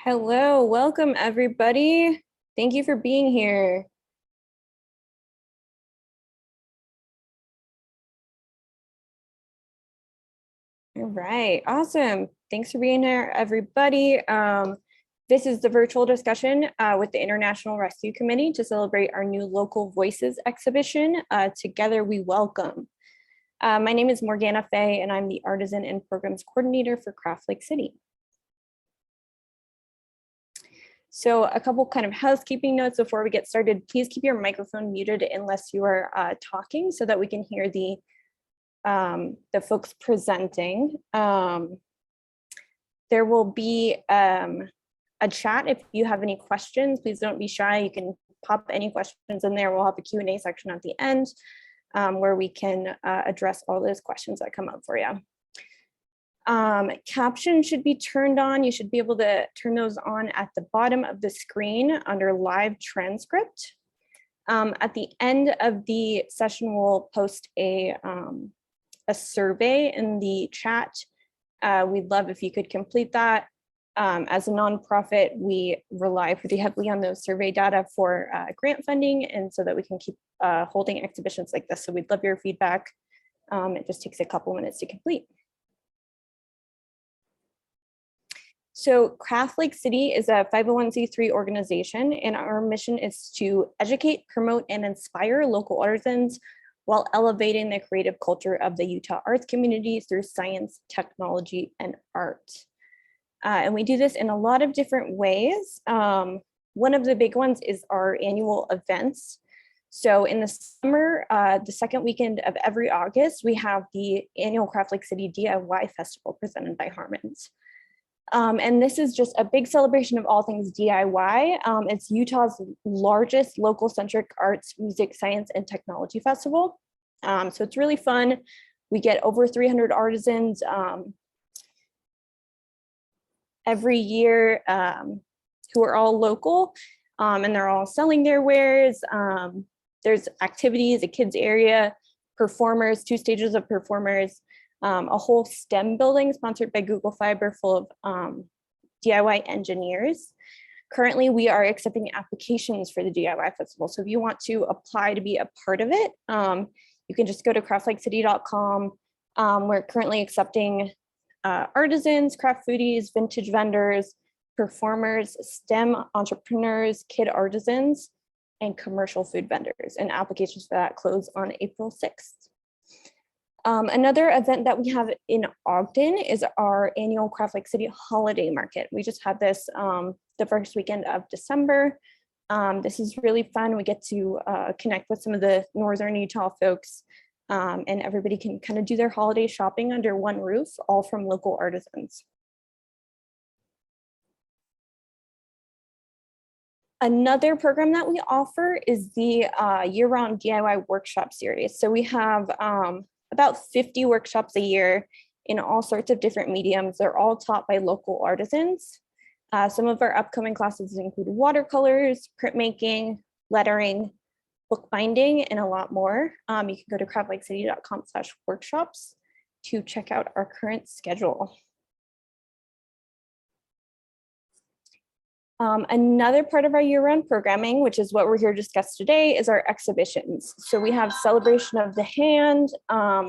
Hello, welcome everybody. Thank you for being here. All right, awesome. Thanks for being here, everybody. This is the virtual discussion with the International Rescue Committee to celebrate our new Local Voices exhibition, Together We Welcome. My name is Morgana Fay, and I'm the Artisan and Programs Coordinator for Craft Lake City. So a couple kind of housekeeping notes before we get started. Please keep your microphone muted unless you are talking so that we can hear the folks presenting. There will be a chat. If you have any questions, please don't be shy. You can pop any questions in there. We'll have a Q&A section at the end where we can address all those questions that come up for you. Captions should be turned on. You should be able to turn those on at the bottom of the screen under live transcript. At the end of the session, we'll post a survey in the chat. We'd love if you could complete that. As a nonprofit, we rely pretty heavily on those survey data for grant funding, and so that we can keep holding exhibitions like this. So we'd love your feedback. It just takes a couple minutes to complete. So Craft Lake City is a 501c3 organization, and our mission is to educate, promote, and inspire local artisans while elevating the creative culture of the Utah arts community through science, technology, and art. And we do this in a lot of different ways. One of the big ones is our annual events. So in the summer, the second weekend of every August, we have the annual Craft Lake City DIY Festival presented by Herman's. And this is just a big celebration of all things DIY. It's Utah's largest local centric arts, music, science, and technology festival. So it's really fun. We get over 300 artisans every year who are all local, and they're all selling their wares. There's activities, a kids area, performers, 2 stages of performers, a whole STEM building sponsored by Google Fiber full of DIY engineers. Currently, we are accepting applications for the DIY festival. So if you want to apply to be a part of it, you can just go to craftlakecity.com. We're currently accepting artisans, craft foodies, vintage vendors, performers, STEM entrepreneurs, kid artisans, and commercial food vendors. And applications for that close on April 6th. Another event that we have in Ogden is our annual Craft Lake City Holiday Market. We just had this the first weekend of December. This is really fun. We get to connect with some of the Northern Utah folks, and everybody can kind of do their holiday shopping under one roof, all from local artisans. Another program that we offer is the year-round DIY workshop series. So we have about 50 workshops a year in all sorts of different mediums. They're all taught by local artisans. Some of our upcoming classes include watercolors, printmaking, lettering, bookbinding, and a lot more. You can go to craftlakecity.com/workshops to check out our current schedule. Another part of our year-round programming, which is what we're here to discuss today, is our exhibitions. So we have Celebration of the Hand,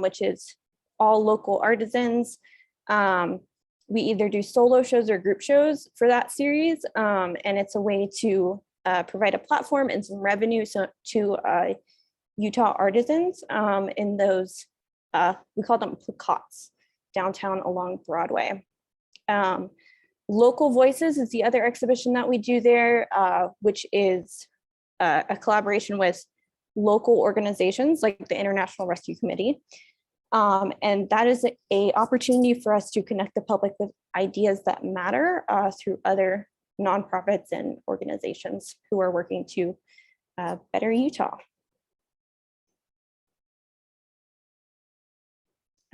which is all local artisans. We either do solo shows or group shows for that series, and it's a way to provide a platform and some revenue to Utah artisans in those, we call them placots, downtown along Broadway. Local Voices is the other exhibition that we do there, which is a collaboration with local organizations like the International Rescue Committee. And that is an opportunity for us to connect the public with ideas that matter through other nonprofits and organizations who are working to better Utah.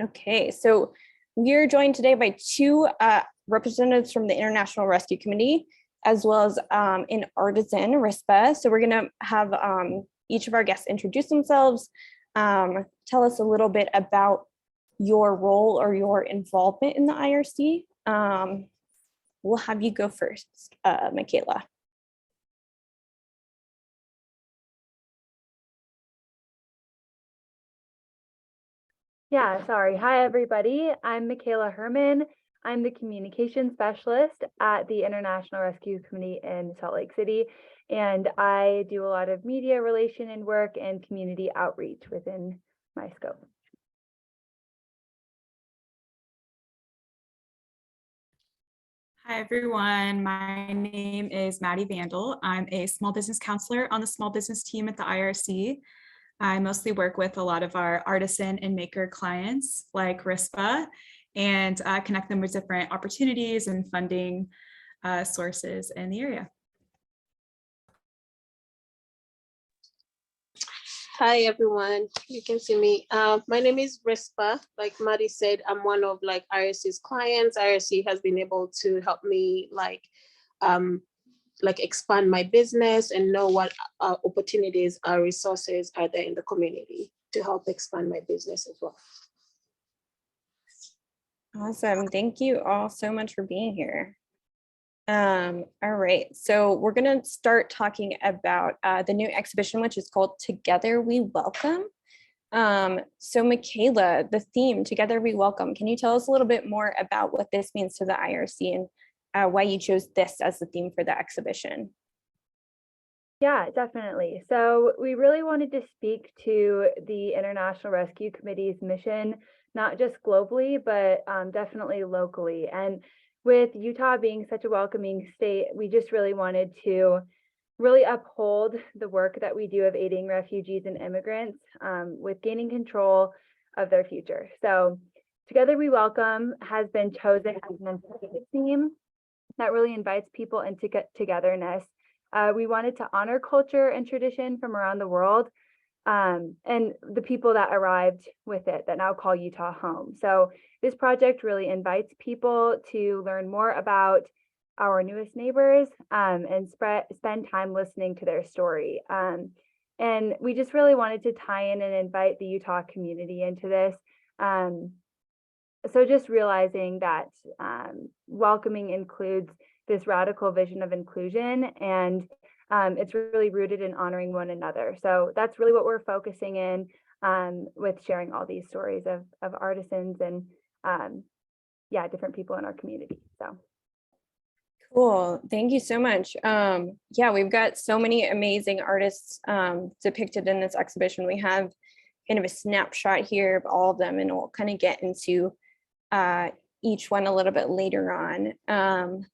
Okay, so we're joined today by 2 representatives from the International Rescue Committee, as well as an artisan, Rispah. So we're gonna have each of our guests introduce themselves, tell us a little bit about your role or your involvement in the IRC. We'll have you go first, Mikaela. Yeah, sorry. Hi, everybody. I'm Mikaela Herman. I'm the communication specialist at the International Rescue Committee in Salt Lake City, and I do a lot of media relation and work and community outreach within my scope. Hi, everyone. My name is Mattie Vandel. I'm a small business counselor on the small business team at the IRC. I mostly work with a lot of our artisan and maker clients like Rispah and connect them with different opportunities and funding sources in the area. Hi everyone, you can see me. My name is Rispah. Like Mattie said, I'm one of IRC's clients. IRC has been able to help me expand my business and know what opportunities or resources are there in the community to help expand my business as well. Awesome. Thank you all so much for being here. All right, so we're going to start talking about the new exhibition, which is called Together We Welcome. So Mikaela, the theme, Together We Welcome, can you tell us a little bit more about what this means to the IRC and why you chose this as the theme for the exhibition? Yeah, definitely. So we really wanted to speak to the International Rescue Committee's mission, not just globally, but definitely locally. And with Utah being such a welcoming state, we just really wanted to really uphold the work that we do of aiding refugees and immigrants with gaining control of their future. So Together We Welcome has been chosen as an inclusive theme that really invites people into togetherness. We wanted to honor culture and tradition from around the world and the people that arrived with it that now call Utah home. So this project really invites people to learn more about our newest neighbors and spend time listening to their story. And we just really wanted to tie in and invite the Utah community into this. So just realizing that welcoming includes this radical vision of inclusion, and it's really rooted in honoring one another. So that's really what we're focusing in with sharing all these stories of artisans and different people in our community. So cool, thank you so much. Yeah, we've got so many amazing artists depicted in this exhibition. We have kind of a snapshot here of all of them, and we'll kind of get into each one a little bit later on.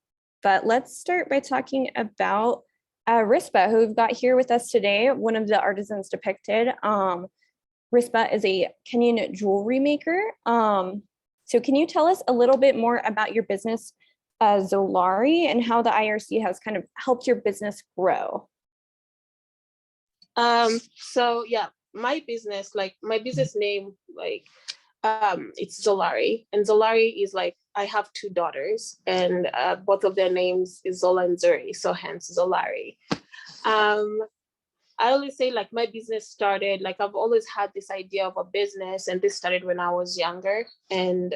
But let's start by talking about Rispah, who we've got here with us today, one of the artisans depicted. Rispah is a Kenyan jewelry maker. So can you tell us a little bit more about your business, ZZOLARI, and how the IRC has kind of helped your business grow? So yeah, my business name, it's ZZOLARI, and ZZOLARI is I have two daughters, and both of their names is Zola and Zuri, so hence ZZOLARI. I always say my business started, I've always had this idea of a business, and this started when I was younger, and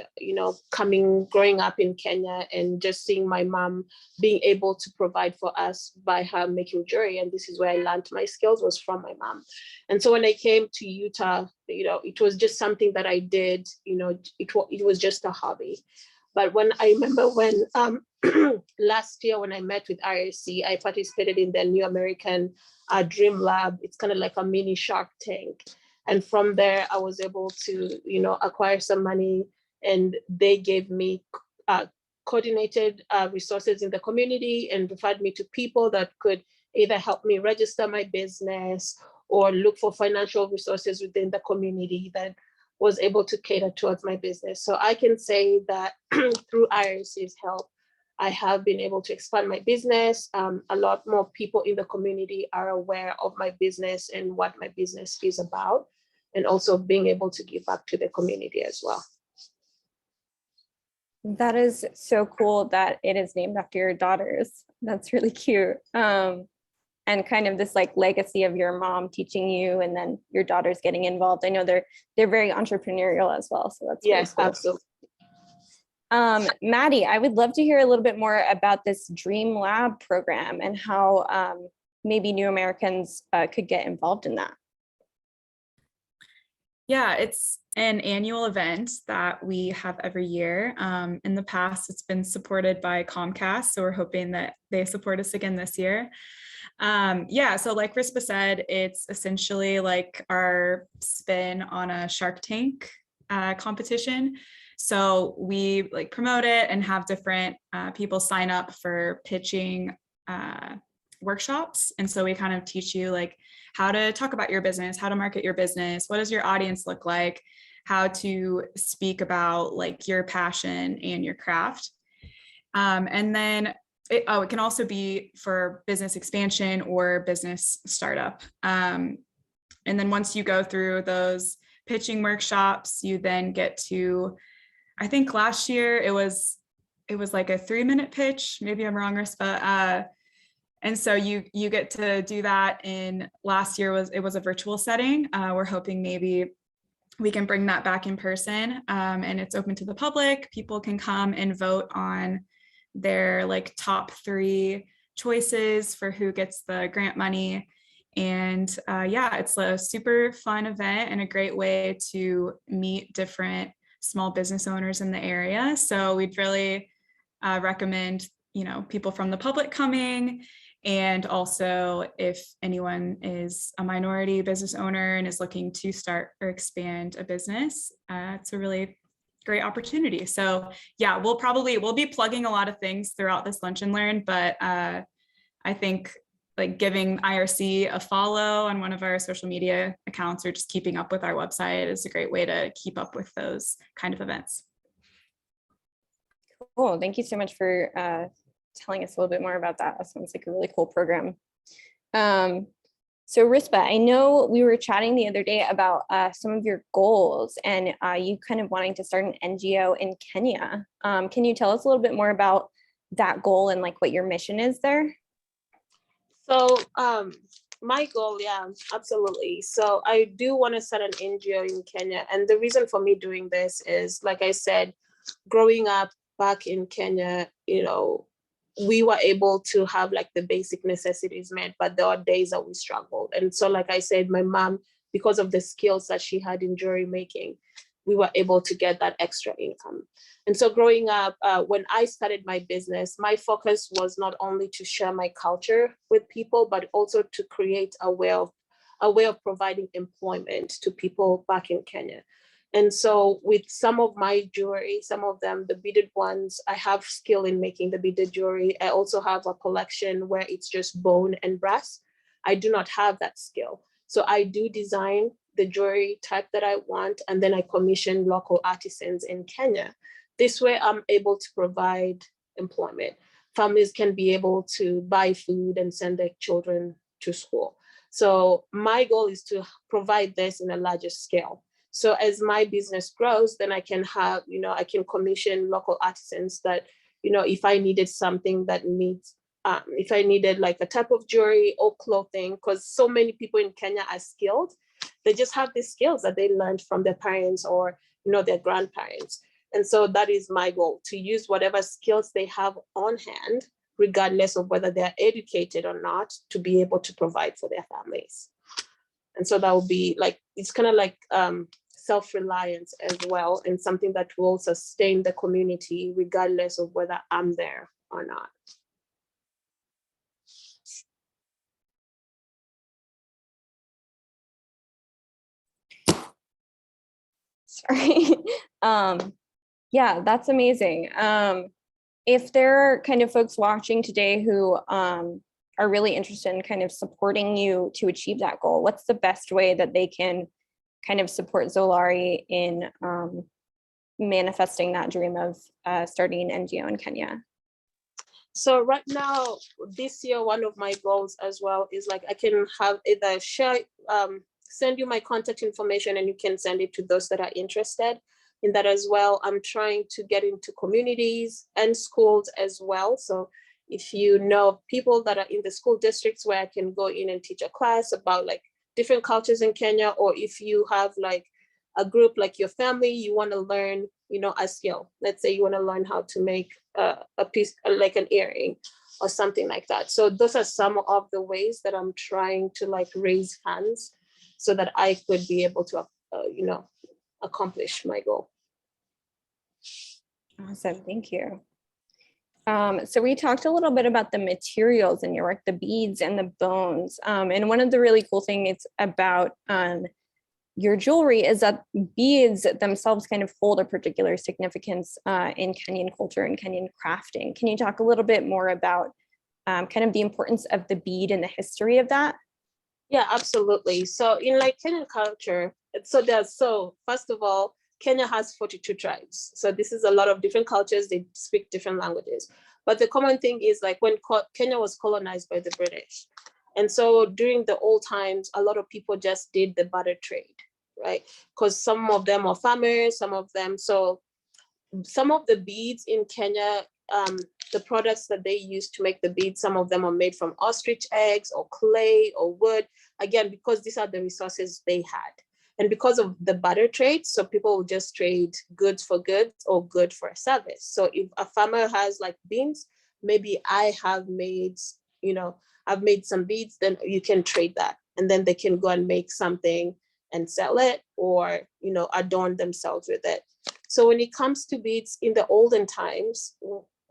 growing up in Kenya and just seeing my mom being able to provide for us by her making jewelry, and this is where I learned my skills was from my mom. And so when I came to Utah, it was just something that I did, it was just a hobby. But when I remember when last year when I met with IRC, I participated in the New American Dream Lab. It's kind of like a mini Shark Tank. And from there, I was able to, acquire some money, and they gave me coordinated resources in the community and referred me to people that could either help me register my business or look for financial resources within the community that was able to cater towards my business. So I can say that through IRC's help, I have been able to expand my business. A lot more people in the community are aware of my business and what my business is about, and also being able to give back to the community as well. That is so cool that it is named after your daughters. That's really cute. and kind of this like legacy of your mom teaching you and then your daughters getting involved. I know they're very entrepreneurial as well. So that's Yes, really cool. absolutely. Mattie, I would love to hear a little bit more about this Dream Lab program and how maybe new Americans could get involved in that. Yeah, it's an annual event that we have every year. In the past, it's been supported by Comcast, so we're hoping that they support us again this year. Yeah, so like Rispah said, it's essentially like our spin on a Shark Tank competition. So we like promote it and have different people sign up for pitching workshops. And so we kind of teach you like how to talk about your business, how to market your business, what does your audience look like, how to speak about like your passion and your craft. And then it can also be for business expansion or business startup. And then once you go through those pitching workshops, you then get to, I think last year it was like a 3-minute pitch. Maybe I'm wrong, Rispah. And so you get to do that. In last year it was a virtual setting. We're hoping maybe we can bring that back in person, and it's open to the public. People can come and vote on their like top 3 choices for who gets the grant money. And yeah, it's a super fun event and a great way to meet different small business owners in the area. So we'd really recommend, people from the public coming. And also if anyone is a minority business owner and is looking to start or expand a business, it's a really great opportunity. So yeah, we'll be plugging a lot of things throughout this Lunch and Learn, but I think like giving IRC a follow on one of our social media accounts or just keeping up with our website is a great way to keep up with those kind of events. Cool. Thank you so much for telling us a little bit more about that. That sounds like a really cool program. So Rispah, I know we were chatting the other day about some of your goals and you kind of wanting to start an NGO in Kenya. Can you tell us a little bit more about that goal and like what your mission is there? So my goal, yeah, absolutely. So I do want to start an NGO in Kenya. And the reason for me doing this is, like I said, growing up back in Kenya, we were able to have like the basic necessities met, but there are days that we struggled. And so, like I said, my mom, because of the skills that she had in jewelry making, we were able to get that extra income. And so growing up, when I started my business, my focus was not only to share my culture with people, but also to create a way of providing employment to people back in Kenya. And so with some of my jewelry, some of them, the beaded ones, I have skill in making the beaded jewelry. I also have a collection where it's just bone and brass. I do not have that skill. So I do design the jewelry type that I want, and then I commission local artisans in Kenya. This way I'm able to provide employment. Families can be able to buy food and send their children to school. So my goal is to provide this in a larger scale. So as my business grows, then I can have, I can commission local artisans that, if I needed something that needs, if I needed like a type of jewelry or clothing, because so many people in Kenya are skilled, they just have these skills that they learned from their parents or, their grandparents. And so that is my goal, to use whatever skills they have on hand, regardless of whether they're educated or not, to be able to provide for their families. And so that will be like, it's kind of like self-reliance as well, and something that will sustain the community regardless of whether I'm there or not. Sorry. Yeah, that's amazing. If there are kind of folks watching today who are really interested in kind of supporting you to achieve that goal, what's the best way that they can kind of support ZZOLARI in manifesting that dream of starting an NGO in Kenya? So right now, this year, one of my goals as well is like I can have either send you my contact information and you can send it to those that are interested in that as well. I'm trying to get into communities and schools as well. So if you know people that are in the school districts where I can go in and teach a class about like different cultures in Kenya, or if you have like a group like your family, you want to learn, you know, a skill. Let's say you want to learn how to make a piece, like an earring or something like that. So those are some of the ways that I'm trying to like raise funds so that I could be able to, you know, accomplish my goal. Awesome, thank you. So we talked a little bit about the materials in your work, the beads and the bones. And one of the really cool things about your jewelry is that beads themselves kind of hold a particular significance in Kenyan culture and Kenyan crafting. Can you talk a little bit more about kind of the importance of the bead and the history of that? Yeah, absolutely. So in like Kenyan culture, first of all, Kenya has 42 tribes. So this is a lot of different cultures. They speak different languages. But the common thing is like when Kenya was colonized by the British. And so during the old times, a lot of people just did the barter trade, right? Because some of them are farmers, some of the beads in Kenya, the products that they use to make the beads, some of them are made from ostrich eggs or clay or wood, again, because these are the resources they had. And because of the barter trade, so people will just trade goods for goods or good for a service. So if a farmer has like beans, maybe I have made, you know, I've made some beads, then you can trade that. And then they can go and make something and sell it, or, you know, adorn themselves with it. So when it comes to beads in the olden times,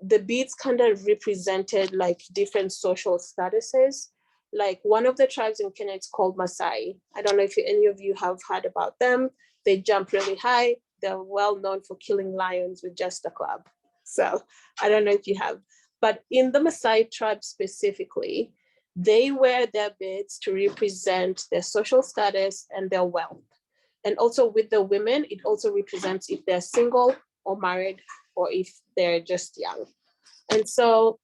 the beads kind of represented like different social statuses. Like one of the tribes in Kenya, it's called Maasai. I don't know if any of you have heard about them. They jump really high. They're well known for killing lions with just a club. So I don't know if you have, but in the Maasai tribe specifically, they wear their beads to represent their social status and their wealth. And also with the women, it also represents if they're single or married, or if they're just young. And so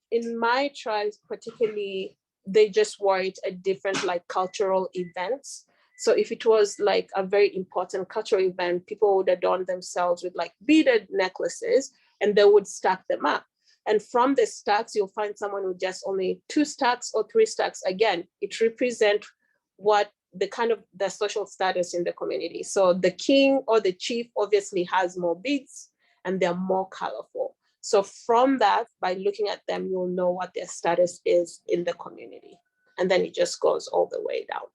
in my tribes particularly, they just wore it at different like cultural events. So if it was like a very important cultural event, people would adorn themselves with like beaded necklaces and they would stack them up. And from the stacks, you'll find someone with just only 2 stacks or 3 stacks. Again, it represents what the kind of the social status in the community. So the king or the chief obviously has more beads and they're more colorful. So from that, by looking at them, you'll know what their status is in the community. And then it just goes all the way down.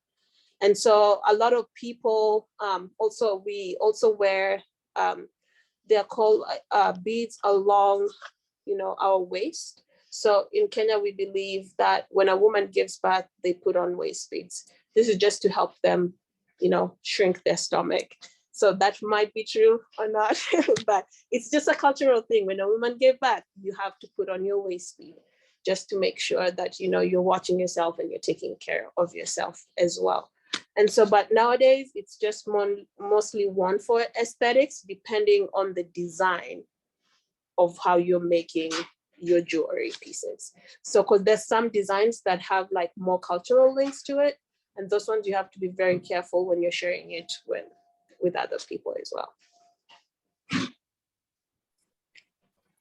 And so a lot of people we also wear, they're called beads along, you know, our waist. So in Kenya, we believe that when a woman gives birth, they put on waist beads. This is just to help them, you know, shrink their stomach. So that might be true or not, but it's just a cultural thing. When a woman gave birth, you have to put on your waist bead just to make sure that, you know, you're watching yourself and you're taking care of yourself as well. And so, but nowadays it's just mostly worn for aesthetics, depending on the design of how you're making your jewelry pieces. So, because there's some designs that have like more cultural links to it, and those ones you have to be very careful when you're sharing it with other people as well.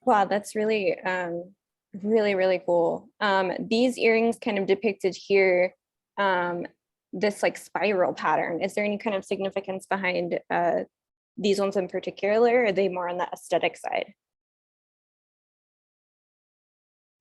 Wow, that's really, really cool. These earrings kind of depicted here, this like spiral pattern. Is there any kind of significance behind these ones in particular, or are they more on the aesthetic side?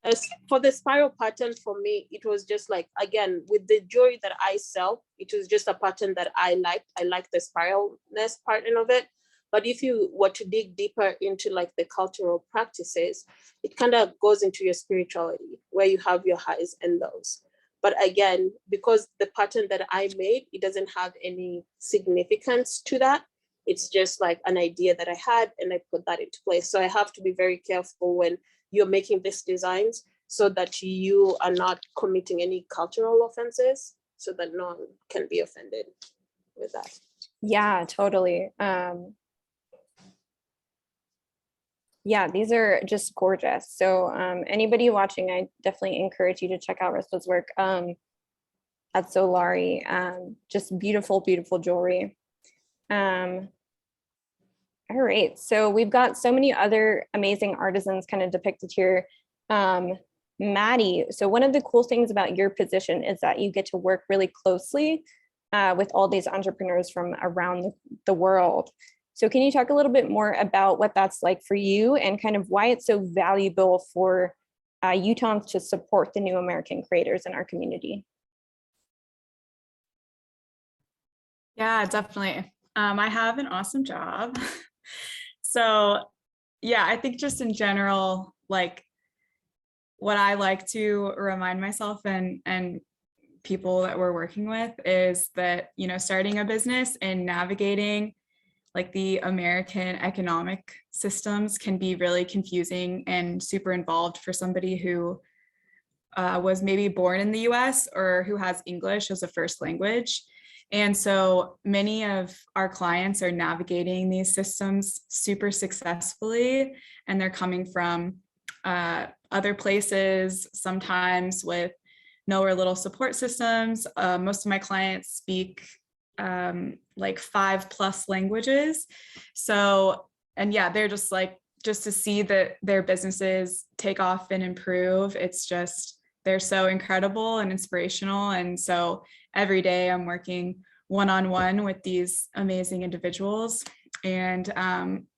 As for the spiral pattern, for me, it was just like, again, with the jewelry that I sell, it was just a pattern that I liked. I like the spiralness pattern of it. But if you were to dig deeper into like the cultural practices, it kind of goes into your spirituality, where you have your highs and lows. But again, because the pattern that I made, it doesn't have any significance to that. It's just like an idea that I had and I put that into place. So I have to be very careful when you're making these designs so that you are not committing any cultural offenses, so that no one can be offended with that. Yeah, totally. Yeah, these are just gorgeous. So anybody watching, I definitely encourage you to check out Rispah's work at ZZOLARI. Just beautiful, beautiful jewelry. All right, so we've got so many other amazing artisans kind of depicted here. Mattie, so one of the cool things about your position is that you get to work really closely with all these entrepreneurs from around the world. So can you talk a little bit more about what that's like for you and kind of why it's so valuable for Utahns to support the new American creators in our community? Yeah, definitely. I have an awesome job. So yeah, I think just in general, like what I like to remind myself and people that we're working with is that, you know, starting a business and navigating like the American economic systems can be really confusing and super involved for somebody who was maybe born in the US or who has English as a first language. And so many of our clients are navigating these systems super successfully, and they're coming from other places, sometimes with no or little support systems. Most of my clients speak like 5+ languages. So, and yeah, they're just like, just to see that their businesses take off and improve, it's just, they're so incredible and inspirational. And so every day I'm working one-on-one with these amazing individuals. And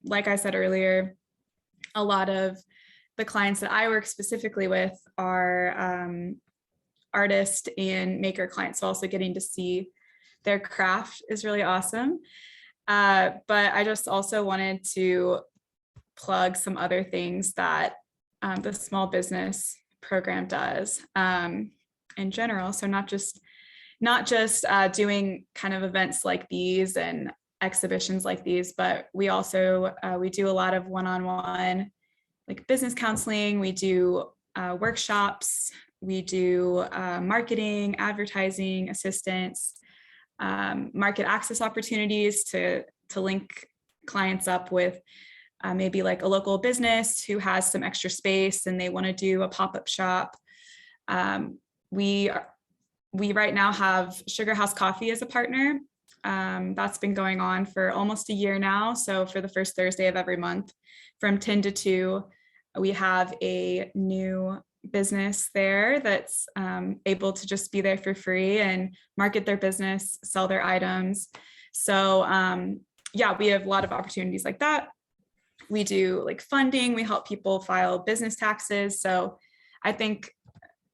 like I said earlier, a lot of the clients that I work specifically with are artist and maker clients. So also getting to see their craft is really awesome. But I just also wanted to plug some other things that the small business program does in general. So not just doing kind of events like these and exhibitions like these, but we also we do a lot of one-on-one like business counseling. We do workshops. We do marketing, advertising assistance, market access opportunities to link clients up with maybe like a local business who has some extra space and they want to do a pop-up shop. We right now have Sugar House Coffee as a partner. That's been going on for almost a year now. So for the first Thursday of every month from 10 to 2, we have a new business there that's able to just be there for free and market their business, sell their items. So yeah, we have a lot of opportunities like that. We do like funding, we help people file business taxes. So I think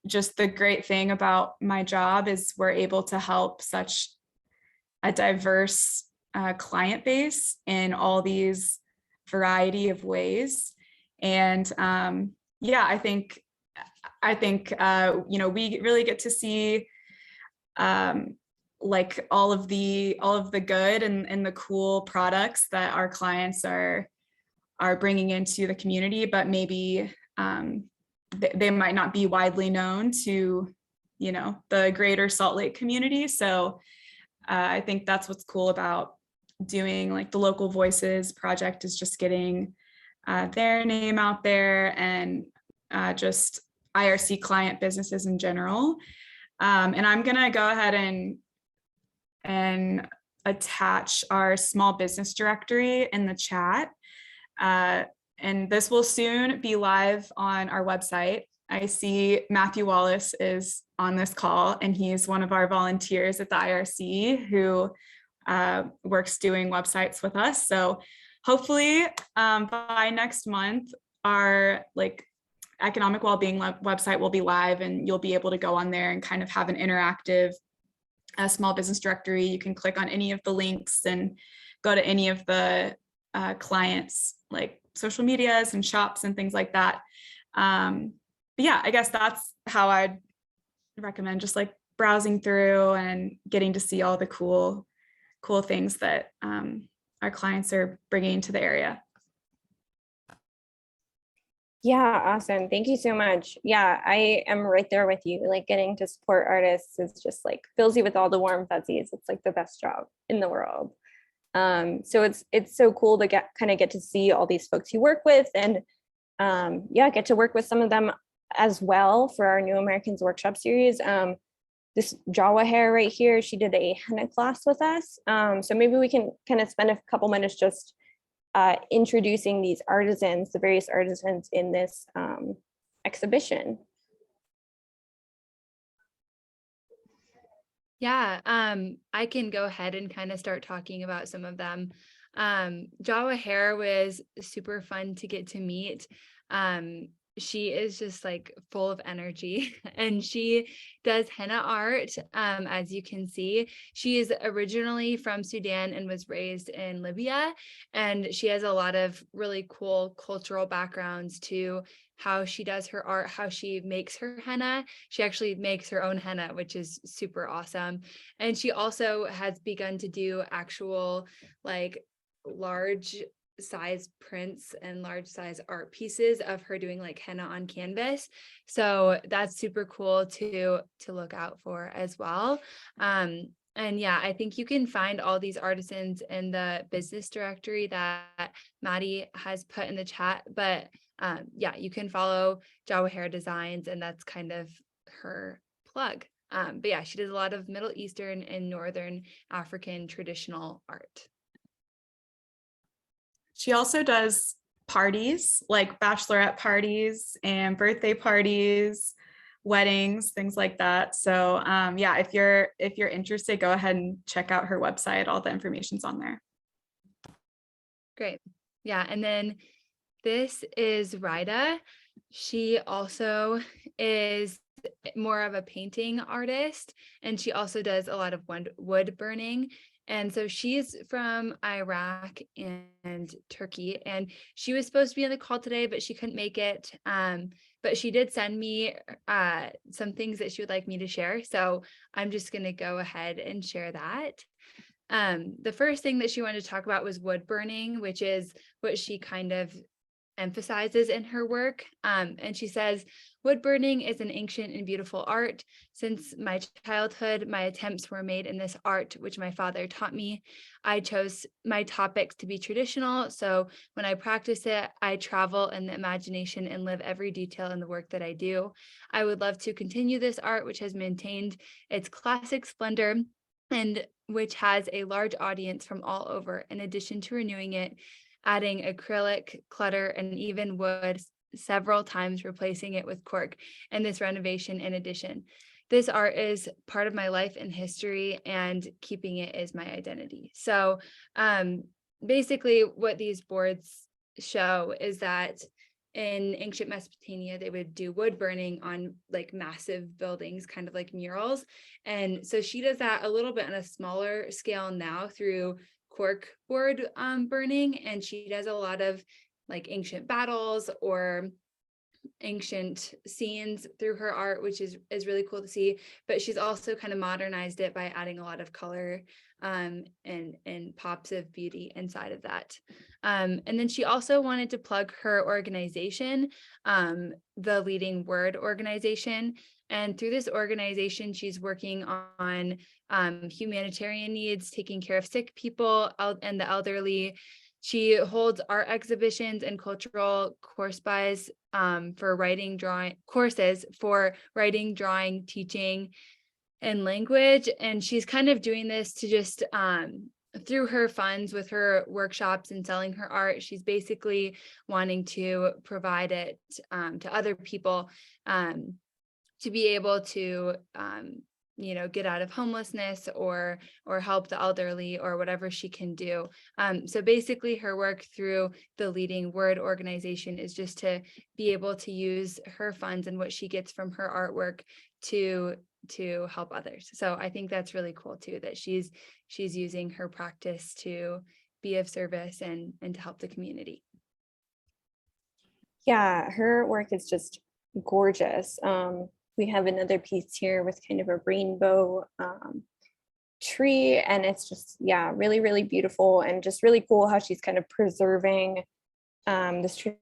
just the great thing about my job is we're able to help such a diverse client base in all these variety of ways. And yeah, I think you know, we really get to see like all of the good and the cool products that our clients are bringing into the community, but maybe they might not be widely known to, you know, the greater Salt Lake community. So I think that's what's cool about doing like the Local Voices project, is just getting their name out there and just IRC client businesses in general. And I'm gonna go ahead and attach our small business directory in the chat. And this will soon be live on our website. I see Matthew Wallace is on this call, and he's one of our volunteers at the IRC who works doing websites with us. So hopefully by next month, our like economic well-being website will be live, and you'll be able to go on there and kind of have an interactive small business directory. You can click on any of the links and go to any of the clients like social medias and shops and things like that. But yeah, I guess that's how I'd recommend just like browsing through and getting to see all the cool things that our clients are bringing to the area. Yeah, awesome. Thank you so much. Yeah, I am right there with you. Like getting to support artists is just like fills you with all the warm fuzzies. It's like the best job in the world. So it's so cool to get to see all these folks you work with, and yeah, get to work with some of them as well for our New Americans workshop series. This Jawa hair right here, she did a henna class with us. So maybe we can kind of spend a couple minutes just introducing these artisans, the various artisans in this exhibition. Yeah, I can go ahead and kind of start talking about some of them. Jawa Hair was super fun to get to meet. She is just like full of energy and she does henna art. As you can see, she is originally from Sudan and was raised in Libya, and she has a lot of really cool cultural backgrounds to how she does her art, how she makes her henna. She actually makes her own henna, which is super awesome. And she also has begun to do actual like large size prints and large size art pieces of her doing like henna on canvas. So that's super cool to look out for as well. And yeah, I think you can find all these artisans in the business directory that Mattie has put in the chat. But yeah, you can follow Jawa Hair Designs, and that's kind of her plug. But yeah, she does a lot of Middle Eastern and Northern African traditional art. She also does parties, like bachelorette parties and birthday parties, weddings, things like that. So yeah, if you're interested, go ahead and check out her website. All the information's on there. Great. Yeah, and then this is Rida. She also is more of a painting artist, and she also does a lot of wood burning. And so she's from Iraq and Turkey, and she was supposed to be on the call today, but she couldn't make it. But she did send me some things that she would like me to share. So I'm just going to go ahead and share that. The first thing that she wanted to talk about was wood burning, which is what she kind of emphasizes in her work. And she says, wood burning is an ancient and beautiful art. Since my childhood, my attempts were made in this art, which my father taught me. I chose my topics to be traditional. So when I practice it, I travel in the imagination and live every detail in the work that I do. I would love to continue this art, which has maintained its classic splendor and which has a large audience from all over, in addition to renewing it, adding acrylic, clutter, and even wood, several times replacing it with cork, and this renovation in addition. This art is part of my life and history, and keeping it is my identity. So basically what these boards show is that in ancient Mesopotamia, they would do wood burning on like massive buildings, kind of like murals. And so she does that a little bit on a smaller scale now through cork board burning, and she does a lot of like ancient battles or ancient scenes through her art, which is really cool to see. But she's also kind of modernized it by adding a lot of color and pops of beauty inside of that. And then she also wanted to plug her organization, the Leading Word organization. And through this organization, she's working on humanitarian needs, taking care of sick people and the elderly. She holds art exhibitions and cultural courses for writing, drawing, teaching, and language. And she's kind of doing this to just through her funds with her workshops and selling her art. She's basically wanting to provide it to other people to be able to get out of homelessness or help the elderly or whatever she can do. So basically her work through the Leading Word organization is just to be able to use her funds and what she gets from her artwork to help others. So I think that's really cool too, that she's using her practice to be of service and to help the community. Yeah, her work is just gorgeous. We have another piece here with kind of a rainbow tree, and it's just, yeah, really, really beautiful, and just really cool how she's kind of preserving this tree.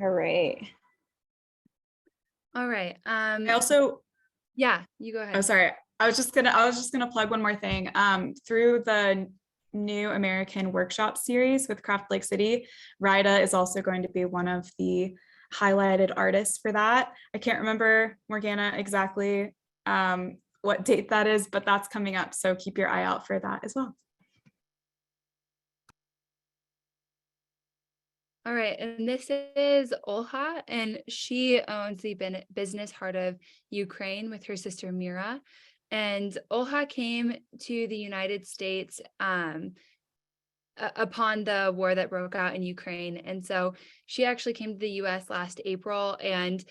All right. I also, yeah, you go ahead. oh, sorry. I was just gonna plug one more thing. Through the New American Workshop series with Craft Lake City, Rida is also going to be one of the highlighted artists for that. I can't remember, Morgana, exactly what date that is, but that's coming up. So keep your eye out for that as well. All right, and this is Olha, and she owns the business Heart of Ukraine with her sister Mira. And Olha came to the United States upon the war that broke out in Ukraine. And so she actually came to the US last April, and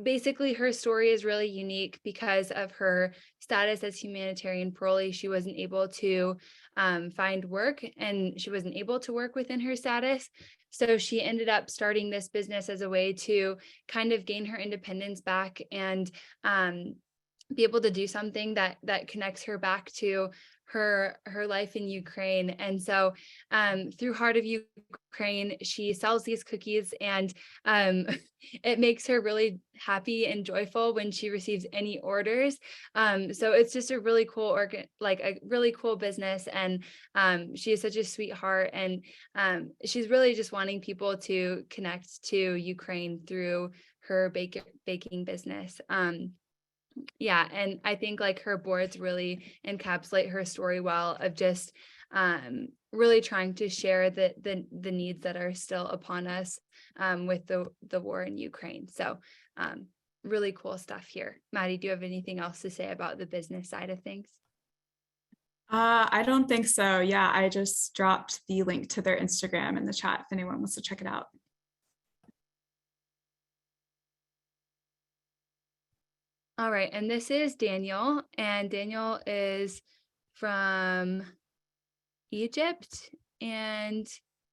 basically her story is really unique because of her status as humanitarian parolee. She wasn't able to find work, and she wasn't able to work within her status. So she ended up starting this business as a way to kind of gain her independence back and be able to do something that connects her back to her life in Ukraine. And so through Heart of Ukraine, she sells these cookies, and it makes her really happy and joyful when she receives any orders. So it's just a really cool a really cool business, and she is such a sweetheart, and she's really just wanting people to connect to Ukraine through her baking business. Yeah, and I think like her boards really encapsulate her story well, of just really trying to share the needs that are still upon us with the war in Ukraine. So really cool stuff here. Mattie, do you have anything else to say about the business side of things? I don't think so. Yeah, I just dropped the link to their Instagram in the chat if anyone wants to check it out. All right, and this is Daniel, and Daniel is from Egypt and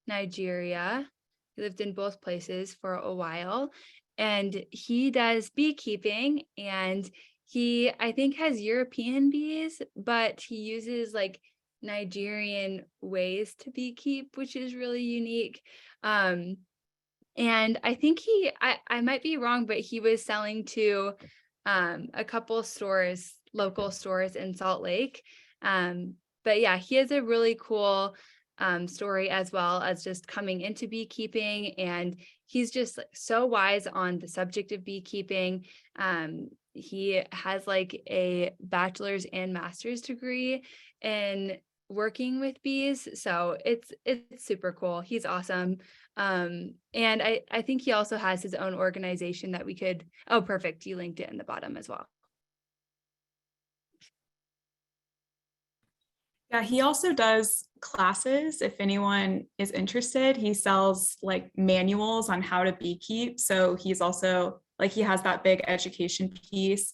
Nigeria. He lived in both places for a while, and he does beekeeping, and he, I think, has European bees, but he uses like Nigerian ways to beekeep, which is really unique. And I think I might be wrong, but he was selling to a couple stores, local stores in Salt Lake. But yeah, he has a really cool story, as well as just coming into beekeeping, and he's just like so wise on the subject of beekeeping. He has like a bachelor's and master's degree in working with bees, so it's super cool. He's awesome. And I think he also has his own organization that we could, oh, perfect, you linked it in the bottom as well. Yeah, he also does classes if anyone is interested. He sells like manuals on how to beekeep. So he's also like, he has that big education piece.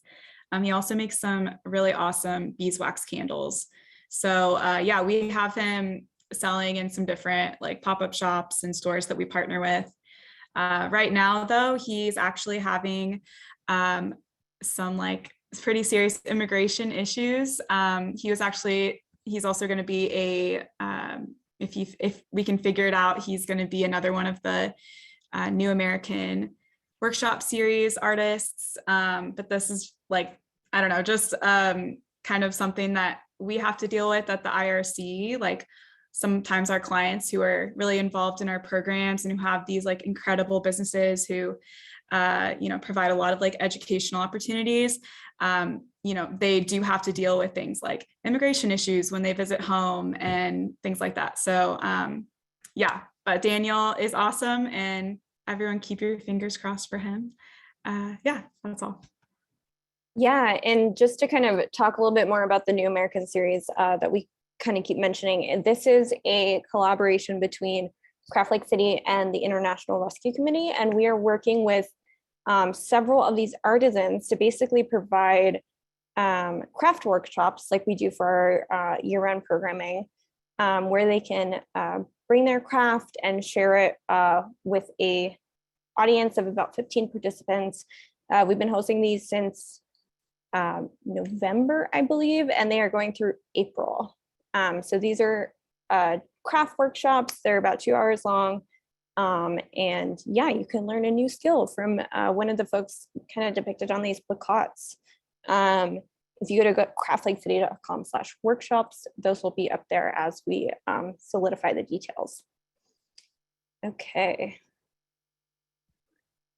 He also makes some really awesome beeswax candles. So yeah, we have him selling in some different like pop-up shops and stores that we partner with. Right now, though, he's actually having some like pretty serious immigration issues. He's also going to be if we can figure it out, he's going to be another one of the New American Workshop Series artists. But this is like, I don't know, just kind of something that we have to deal with at the IRC. Like sometimes our clients who are really involved in our programs and who have these like incredible businesses who provide a lot of like educational opportunities, they do have to deal with things like immigration issues when they visit home and things like that. So yeah, but Daniel is awesome, and everyone keep your fingers crossed for him. Yeah, that's all. Yeah, and just to kind of talk a little bit more about the New American series that we kind of keep mentioning, this is a collaboration between Craft Lake City and the International Rescue Committee, and we are working with several of these artisans to basically provide craft workshops like we do for our year-round programming, where they can bring their craft and share it with a audience of about 15 participants. We've been hosting these since November, I believe, and they are going through April. So these are craft workshops. They're about 2 hours long. And yeah, you can learn a new skill from one of the folks kind of depicted on these placards. If you go to craftlakecity.com/workshops, those will be up there as we solidify the details. Okay.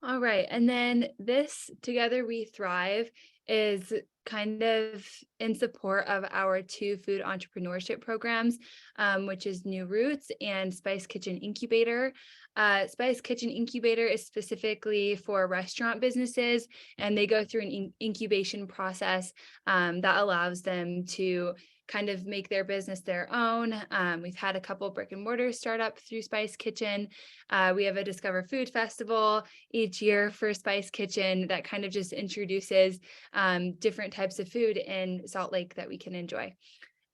All right, and then this Together We Thrive is kind of in support of our 2 food entrepreneurship programs, which is New Roots and Spice Kitchen Incubator. Spice Kitchen Incubator is specifically for restaurant businesses, and they go through an incubation process that allows them to kind of make their business their own. We've had a couple brick and mortar startup through Spice Kitchen. We have a Discover Food Festival each year for Spice Kitchen that kind of just introduces different types of food in Salt Lake that we can enjoy.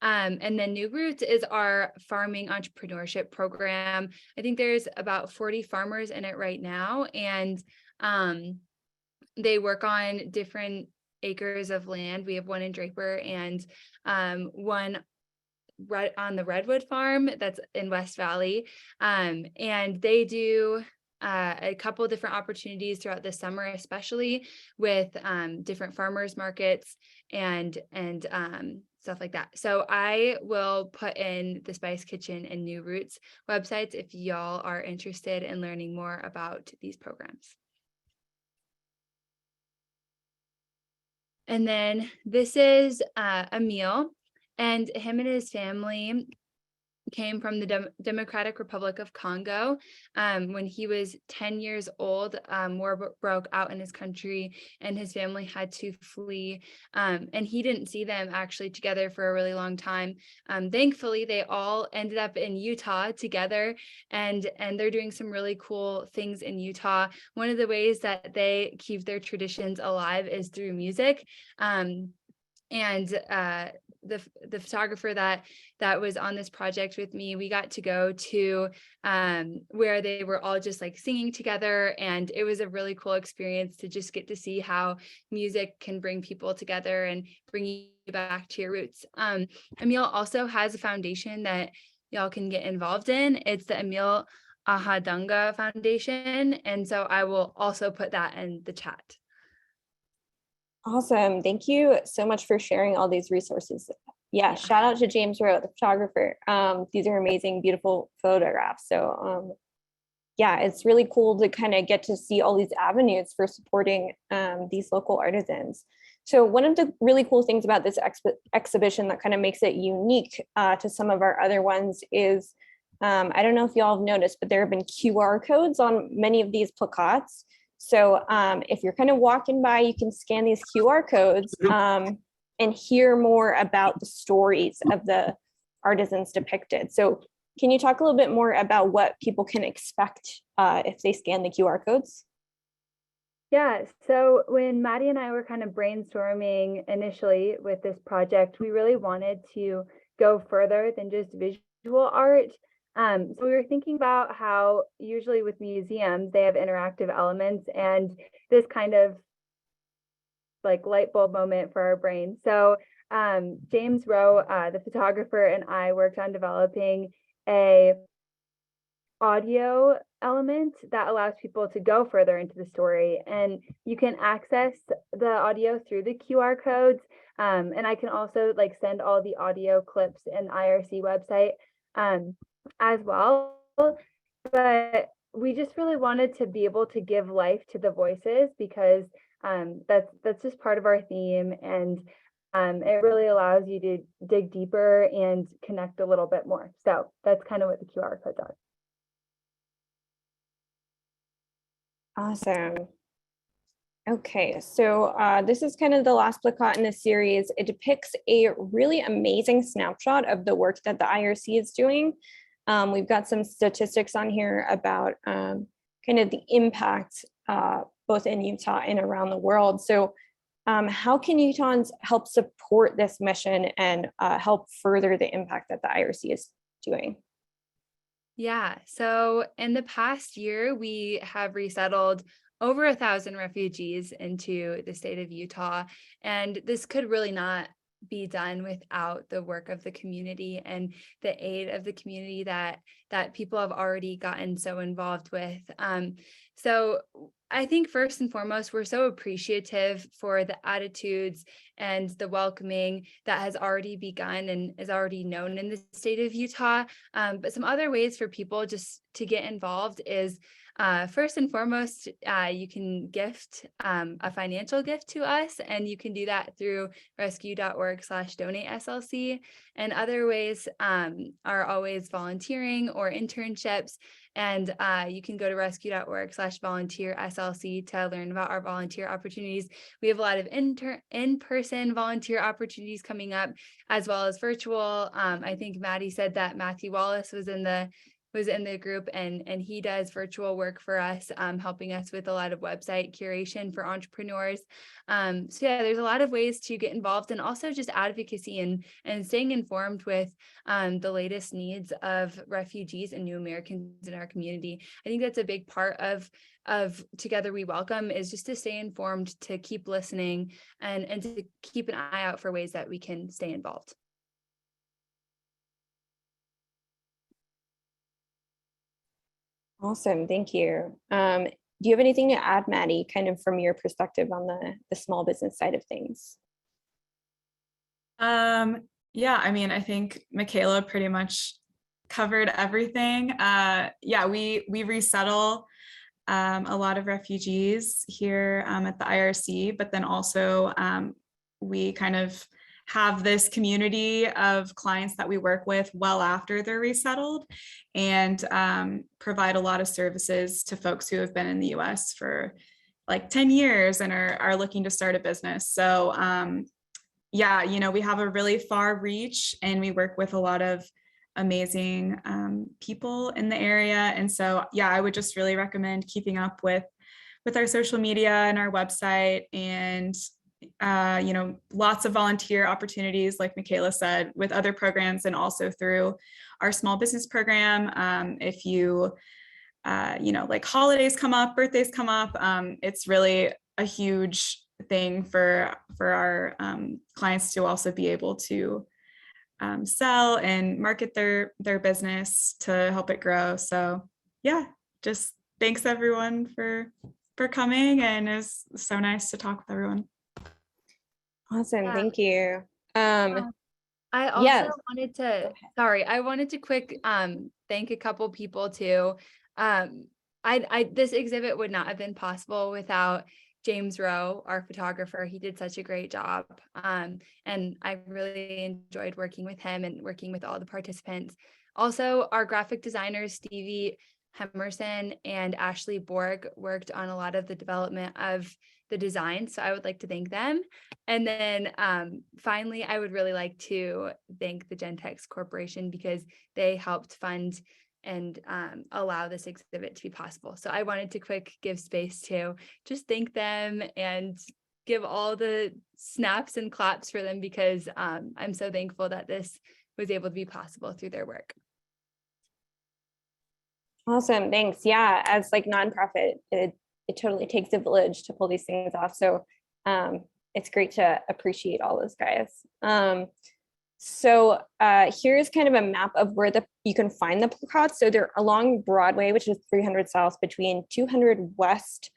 And then New Roots is our farming entrepreneurship program. I think there's about 40 farmers in it right now, and they work on different acres of land. We have one in Draper and one right on the Redwood Farm that's in West Valley. And they do a couple of different opportunities throughout the summer, especially with different farmers markets and stuff like that. So I will put in the Spice Kitchen and New Roots websites if y'all are interested in learning more about these programs. And then this is Emil, and him and his family came from the Democratic Republic of Congo. When he was 10 years old, war broke out in his country and his family had to flee. And he didn't see them actually together for a really long time. Thankfully, they all ended up in Utah together, and they're doing some really cool things in Utah. One of the ways that they keep their traditions alive is through music. The photographer that was on this project with me, we got to go to where they were all just like singing together, and it was a really cool experience to just get to see how music can bring people together and bring you back to your roots. Emil also has a foundation that y'all can get involved in. It's the Emil Ahadanga Foundation, and so I will also put that in the chat. Awesome. Thank you so much for sharing all these resources. Yeah, shout out to James Rowe, the photographer. These are amazing, beautiful photographs. So yeah, it's really cool to kind of get to see all these avenues for supporting these local artisans. So one of the really cool things about this exhibition that kind of makes it unique to some of our other ones is, I don't know if y'all have noticed, but there have been QR codes on many of these plakats. So if you're kind of walking by, you can scan these QR codes and hear more about the stories of the artisans depicted. So can you talk a little bit more about what people can expect if they scan the QR codes? Yeah, so when Mattie and I were kind of brainstorming initially with this project, we really wanted to go further than just visual art. So we were thinking about how usually with museums, they have interactive elements, and this kind of like light bulb moment for our brain. So James Rowe, the photographer, and I worked on developing a audio element that allows people to go further into the story, and you can access the audio through the QR codes. And I can also like send all the audio clips in the IRC website as well. But we just really wanted to be able to give life to the voices, because that's just part of our theme, and it really allows you to dig deeper and connect a little bit more. So that's kind of what the QR codes are. Awesome. Okay, so this is kind of the last plakat in the series. It depicts a really amazing snapshot of the work that the IRC is doing. We've got some statistics on here about kind of the impact both in Utah and around the world. So how can Utahns help support this mission and help further the impact that the IRC is doing? Yeah, so in the past year, we have resettled over 1,000 refugees into the state of Utah, and this could really not be done without the work of the community and the aid of the community that people have already gotten so involved with. So I think first and foremost, we're so appreciative for the attitudes and the welcoming that has already begun and is already known in the state of Utah. But some other ways for people just to get involved is first and foremost, you can gift a financial gift to us, and you can do that through rescue.org/donate-SLC. And other ways are always volunteering or internships. And you can go to rescue.org/volunteer-SLC to learn about our volunteer opportunities. We have a lot of in-person volunteer opportunities coming up, as well as virtual. I think Mattie said that Matthew Wallace was in the group, and he does virtual work for us, helping us with a lot of website curation for entrepreneurs. So yeah, there's a lot of ways to get involved, and also just advocacy and staying informed with the latest needs of refugees and new Americans in our community. I think that's a big part of Together We Welcome, is just to stay informed, to keep listening, and to keep an eye out for ways that we can stay involved. Awesome, thank you. Do you have anything to add, Mattie, kind of from your perspective on the small business side of things? Yeah, I mean, I think Mikaela pretty much covered everything. Yeah, we resettle a lot of refugees here at the IRC, but then also we kind of have this community of clients that we work with well after they're resettled, and provide a lot of services to folks who have been in the US for like 10 years and are looking to start a business. So yeah, you know, we have a really far reach, and we work with a lot of amazing people in the area. And so, yeah, I would just really recommend keeping up with our social media and our website, and you know, lots of volunteer opportunities, like Mikaela said, with other programs, and also through our small business program. If you, you know, like holidays come up, birthdays come up, it's really a huge thing for our clients to also be able to sell and market their business to help it grow. So yeah, just thanks everyone for coming, and it was so nice to talk with everyone. Awesome, Yeah. thank you. I also yes. wanted to, I wanted to quick thank a couple people too. This exhibit would not have been possible without James Rowe, our photographer. He did such a great job. And I really enjoyed working with him and working with all the participants. Also, our graphic designers, Stevie Hemerson and Ashley Borg, worked on a lot of the development of the design. So I would like to thank them. And then finally, I would really like to thank the Gentex Corporation, because they helped fund and allow this exhibit to be possible. So I wanted to give space to just thank them and give all the snaps and claps for them, because I'm so thankful that this was able to be possible through their work. Awesome, thanks. Yeah, as like nonprofit, it totally takes a village to pull these things off. So it's great to appreciate all those guys. So here's kind of a map of where you can find the placards. So they're along Broadway, which is 300 South, between 200 West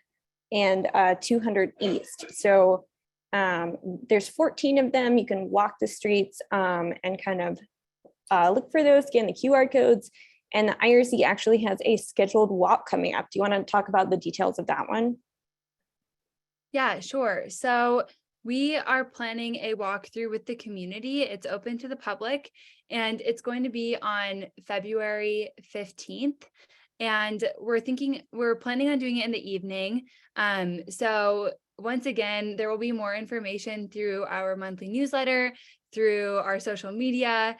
and 200 East. So there's 14 of them. You can walk the streets and kind of look for those, scan the QR codes. And the IRC actually has a scheduled walk coming up. Do you want to talk about the details of that one? Yeah, sure. So we are planning a walkthrough with the community. It's open to the public, and it's going to be on February 15th. And we're planning on doing it in the evening. So once again, there will be more information through our monthly newsletter, through our social media.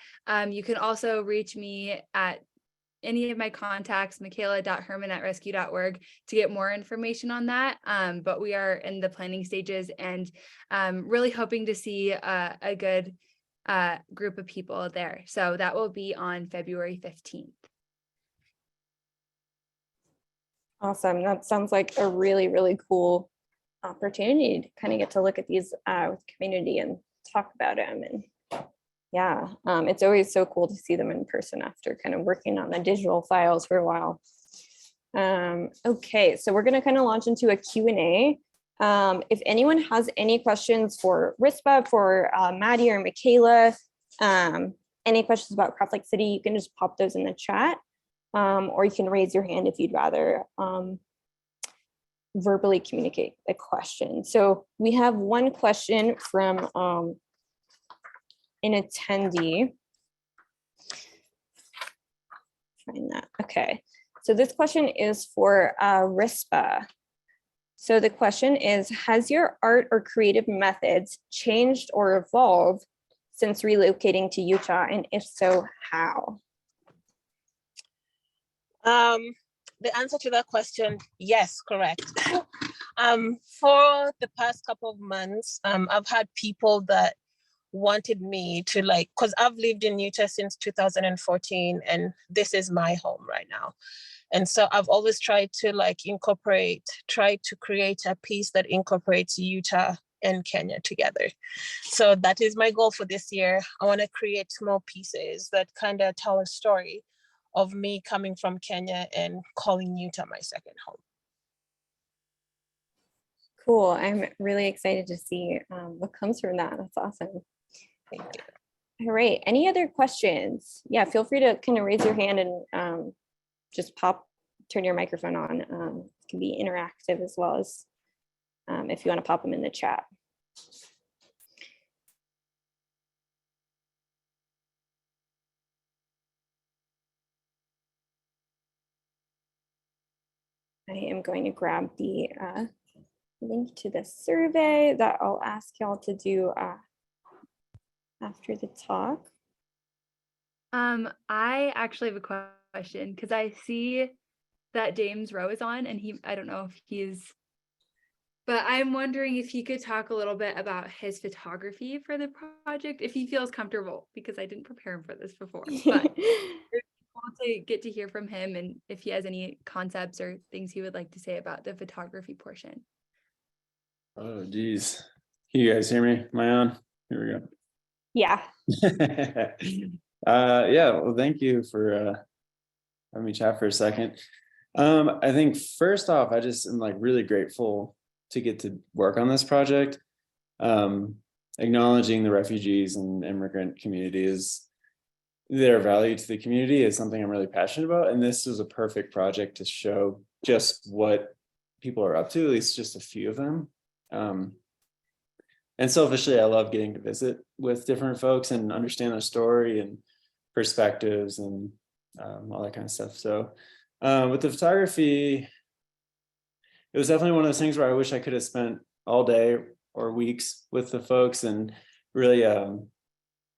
You can also reach me at any of my contacts, Mikaela.herman@rescue.org, to get more information on that. But we are in the planning stages, and really hoping to see a good group of people there. So that will be on February 15th. Awesome. That sounds like a really, really cool opportunity to kind of get to look at these with the community and talk about them. And yeah, it's always so cool to see them in person after kind of working on the digital files for a while. Okay, so we're gonna kind of launch into a Q&A. If anyone has any questions for Rispah, for Mattie or Mikaela, any questions about Craft Like City, you can just pop those in the chat, or you can raise your hand if you'd rather verbally communicate a question. So we have one question from an attendee. Find that. Okay. So this question is for Rispah. So the question is, has your art or creative methods changed or evolved since relocating to Utah? And if so, how? The answer to that question, yes, correct. For the past couple of months, I've had people that wanted me to because I've lived in Utah since 2014 and this is my home right now. And so I've always tried to try to create a piece that incorporates Utah and Kenya together. So that is my goal for this year. I want to create small pieces that kind of tell a story of me coming from Kenya and calling Utah my second home. Cool. I'm really excited to see what comes from that. That's awesome. Thank you. All right. Any other questions? Yeah, feel free to kind of raise your hand and just turn your microphone on. It can be interactive as well as if you want to pop them in the chat. I am going to grab the link to the survey that I'll ask y'all to do after the talk. I actually have a question because I see that James Rowe is on and I don't know if he's, but I'm wondering if he could talk a little bit about his photography for the project, if he feels comfortable, because I didn't prepare him for this before, but it's cool to get to hear from him and if he has any concepts or things he would like to say about the photography portion. Oh, geez. Can you guys hear me? Am I on? Here we go. Yeah. Yeah, well, thank you for having me chat for a second. I think first off, I just am really grateful to get to work on this project. Acknowledging the refugees and immigrant communities, their value to the community is something I'm really passionate about. And this is a perfect project to show just what people are up to, at least just a few of them. And selfishly, I love getting to visit with different folks and understand their story and perspectives and all that kind of stuff. So with the photography, it was definitely one of those things where I wish I could have spent all day or weeks with the folks and really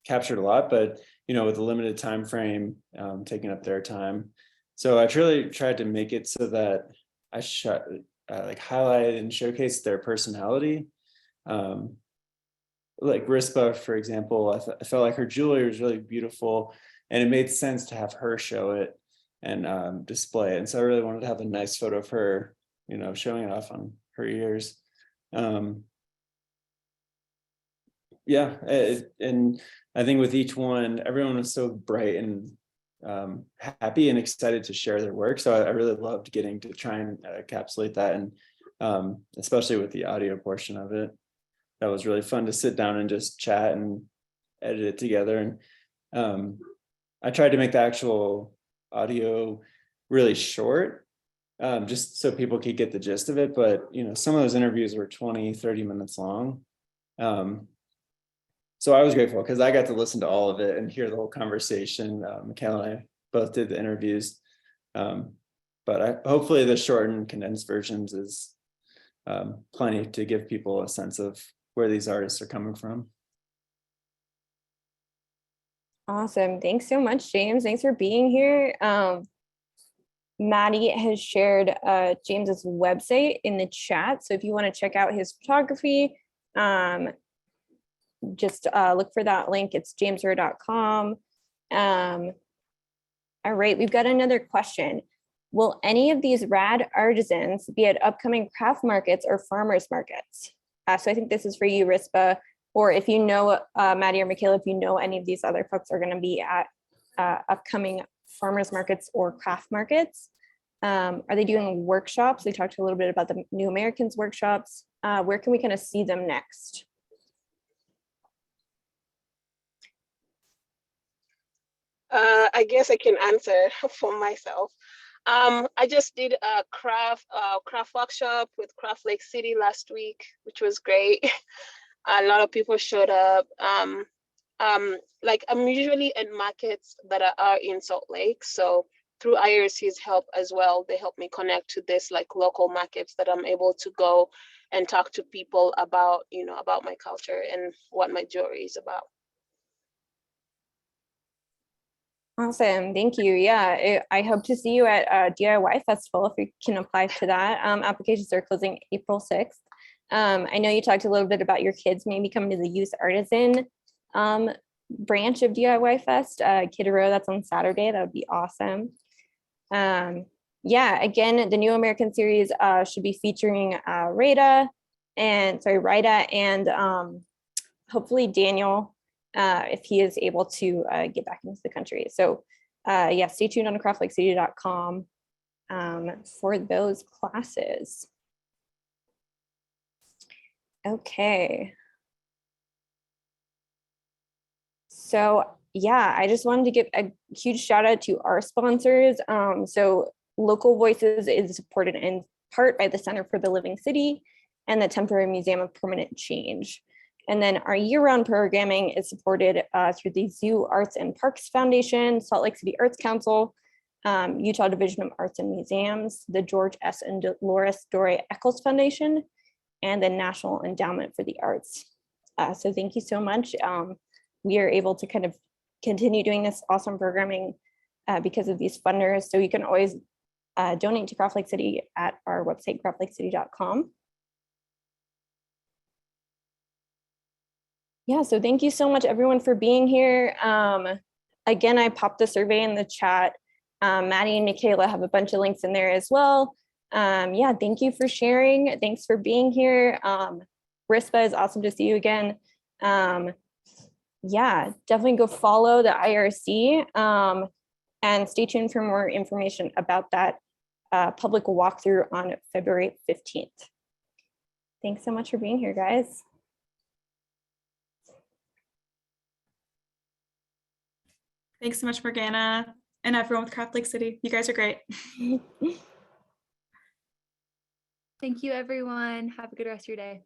captured a lot, but with a limited time frame, taking up their time. So I truly tried to make it so that I highlight and showcase their personality. Like Rispah, for example, I felt like her jewelry was really beautiful and it made sense to have her show it and display it. And so I really wanted to have a nice photo of her, showing it off on her ears. Yeah, and I think with each one, everyone was so bright and happy and excited to share their work. So I really loved getting to try and encapsulate that, and especially with the audio portion of it. That was really fun to sit down and just chat and edit it together. And I tried to make the actual audio really short, just so people could get the gist of it. But, some of those interviews were 20, 30 minutes long. So I was grateful because I got to listen to all of it and hear the whole conversation. Mikaela and I both did the interviews. But hopefully the shortened, condensed versions is plenty to give people a sense of where these artists are coming from. Awesome. Thanks so much, James. Thanks for being here. Mattie has shared James's website in the chat. So if you want to check out his photography, just look for that link. It's jamesrowe.com. All right, we've got another question. Will any of these rad artisans be at upcoming craft markets or farmers markets? So I think this is for you, Rispah, or if you know, Mattie or Mikaela, if you know any of these other folks are going to be at upcoming farmers markets or craft markets. Are they doing workshops? We talked a little bit about the New Americans workshops. Where can we kind of see them next? I guess I can answer for myself. I just did a craft workshop with Craft Lake City last week, which was great. A lot of people showed up. Like I'm usually in markets that are in Salt Lake, so through IRC's help as well, they help me connect to this like local markets that I'm able to go and talk to people about, you know, about my culture and what my jewelry is about. Awesome, thank you. Yeah, I hope to see you at DIY Festival if you can apply to that. Applications are closing April 6th. I know you talked a little bit about your kids maybe coming to the Youth Artisan branch of DIY Fest, Kid Row, that's on Saturday. That would be awesome. Yeah, again, the New American series should be featuring Rita and hopefully Daniel, if he is able to get back into the country. So yeah, stay tuned on craftlakecity.com for those classes. Okay. So yeah, I just wanted to give a huge shout out to our sponsors. So Local Voices is supported in part by the Center for the Living City and the Temporary Museum of Permanent Change. And then our year-round programming is supported through the Zoo Arts and Parks Foundation, Salt Lake City Arts Council, Utah Division of Arts and Museums, the George S. and Dolores Doré Eccles Foundation, and the National Endowment for the Arts. So thank you so much. We are able to kind of continue doing this awesome programming because of these funders. So you can always donate to Craft Lake City at our website, craftlakecity.com. Yeah, so thank you so much everyone for being here. Again, I popped the survey in the chat. Mattie and Mikaela have a bunch of links in there as well. Yeah, thank you for sharing. Thanks for being here. Rispah, is awesome to see you again. Yeah, definitely go follow the IRC and stay tuned for more information about that public walkthrough on February 15th. Thanks so much for being here, guys. Thanks so much, Morgana, and everyone with Craft Lake City. You guys are great. Thank you, everyone. Have a good rest of your day.